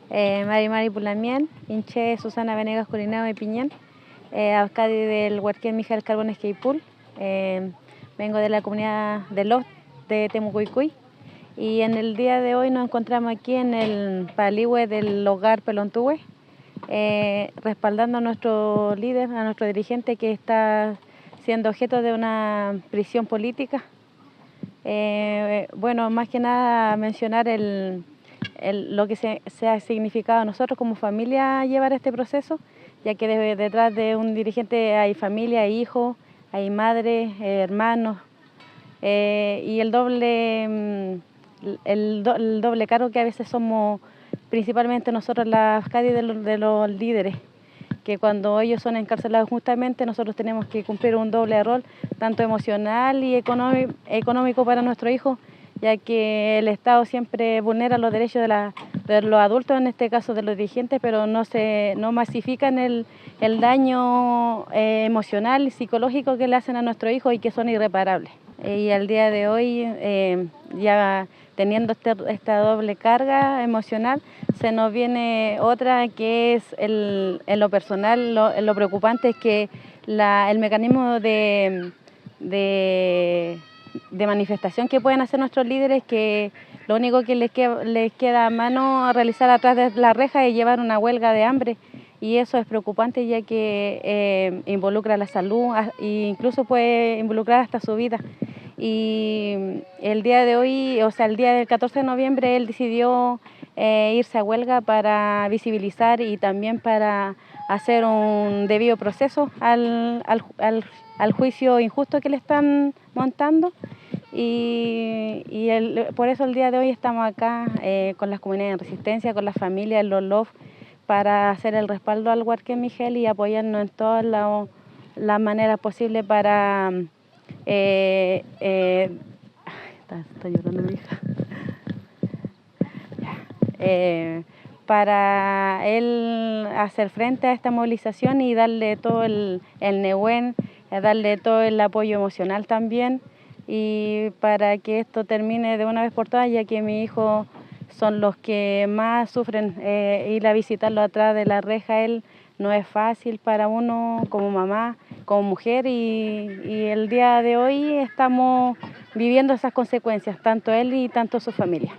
Mari Pulamiel, Inche Susana Venegas Corineo de Piñén, alcalde del Huarquén Mijael Carbones Queipul. Vengo de la comunidad de Los de Temucuicuy y en el día de hoy nos encontramos aquí en el Paligüe del hogar Pelontúe, respaldando a nuestro líder, a nuestro dirigente que está siendo objeto de una prisión política. Bueno, más que nada mencionar lo que se ha significado a nosotros como familia llevar este proceso, ya que detrás de un dirigente hay familia, hay hijos, hay madres, hermanos, y el doble cargo que a veces somos principalmente nosotros las CADI de los líderes, que cuando ellos son encarcelados justamente nosotros tenemos que cumplir un doble rol, tanto emocional y económico para nuestro hijo, ya que el Estado siempre vulnera los derechos de los adultos, en este caso de los dirigentes, pero no masifican el daño emocional y psicológico que le hacen a nuestro hijo y que son irreparables. Y al día de hoy, ya teniendo esta doble carga emocional, se nos viene otra que es en lo personal, lo preocupante es que el mecanismo de manifestación que pueden hacer nuestros líderes, que lo único que les queda a mano realizar atrás de la reja es llevar una huelga de hambre, y eso es preocupante ya que involucra la salud e incluso puede involucrar hasta su vida. Y el día de hoy, o sea, el día del 14 de noviembre, él decidió irse a huelga para visibilizar y también para hacer un debido proceso al juicio injusto que le están montando. Por eso el día de hoy estamos acá con las comunidades en resistencia, con las familias, los LOF, para hacer el respaldo al Huarquén Mijael y apoyarnos en todas las maneras posibles para... está llorando mi hija. Para él hacer frente a esta movilización y darle todo el Nehuen, darle todo el apoyo emocional también, y para que esto termine de una vez por todas, ya que mi hijo son los que más sufren. Ir a visitarlo atrás de la reja, él no es fácil para uno como mamá, como mujer, y el día de hoy estamos viviendo esas consecuencias, tanto él y tanto su familia.